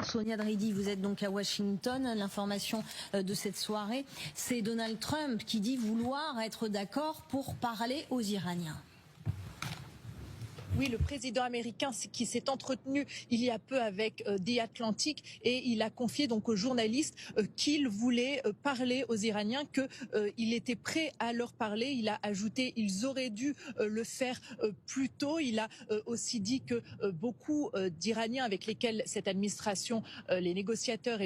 Sonia Dridi, vous êtes donc à Washington. L'information de cette soirée, c'est Donald Trump qui dit vouloir être d'accord pour parler aux Iraniens. Oui, le président américain qui s'est entretenu il y a peu avec The Atlantic et il a confié donc aux journalistes qu'il voulait parler aux Iraniens, qu'il était prêt à leur parler. Il a ajouté ils auraient dû le faire plus tôt. Il a aussi dit que beaucoup d'Iraniens avec lesquels cette administration, les négociateurs,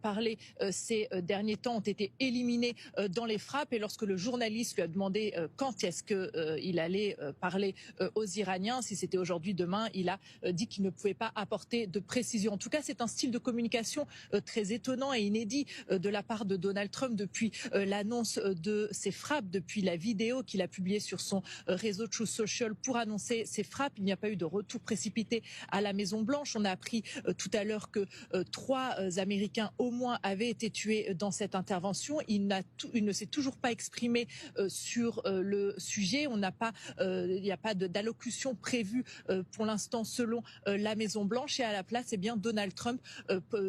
parlaient ces derniers temps ont été éliminés dans les frappes. Et lorsque le journaliste lui a demandé quand est-ce qu'il allait parler aux Iraniens, si c'était aujourd'hui, demain, il a dit qu'il ne pouvait pas apporter de précision. En tout cas, c'est un style de communication très étonnant et inédit de la part de Donald Trump depuis l'annonce de ces frappes, depuis la vidéo qu'il a publiée sur son réseau Truth Social pour annoncer ces frappes. Il n'y a pas eu de retour précipité à la Maison-Blanche. On a appris tout à l'heure que 3 Américains au moins avaient été tués dans cette intervention. Il ne s'est toujours pas exprimé sur le sujet. Il n'y a pas d'allocution prévue pour l'instant selon la Maison-Blanche et à la place, Donald Trump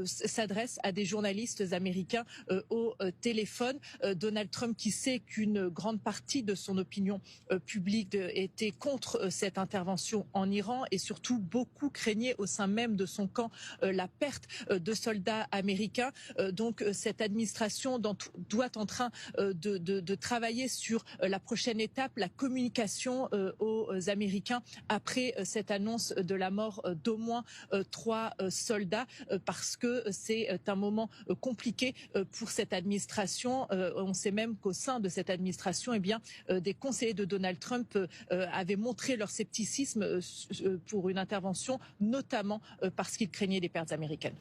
s'adresse à des journalistes américains au téléphone. Donald Trump qui sait qu'une grande partie de son opinion publique était contre cette intervention en Iran et surtout beaucoup craignaient au sein même de son camp la perte de soldats américains. Donc cette administration doit en train de travailler sur la prochaine étape, la communication aux Américains après cette annonce de la mort d'au moins 3 soldats parce que c'est un moment compliqué pour cette administration. On sait même qu'au sein de cette administration, des conseillers de Donald Trump avaient montré leur scepticisme pour une intervention, notamment parce qu'ils craignaient des pertes américaines.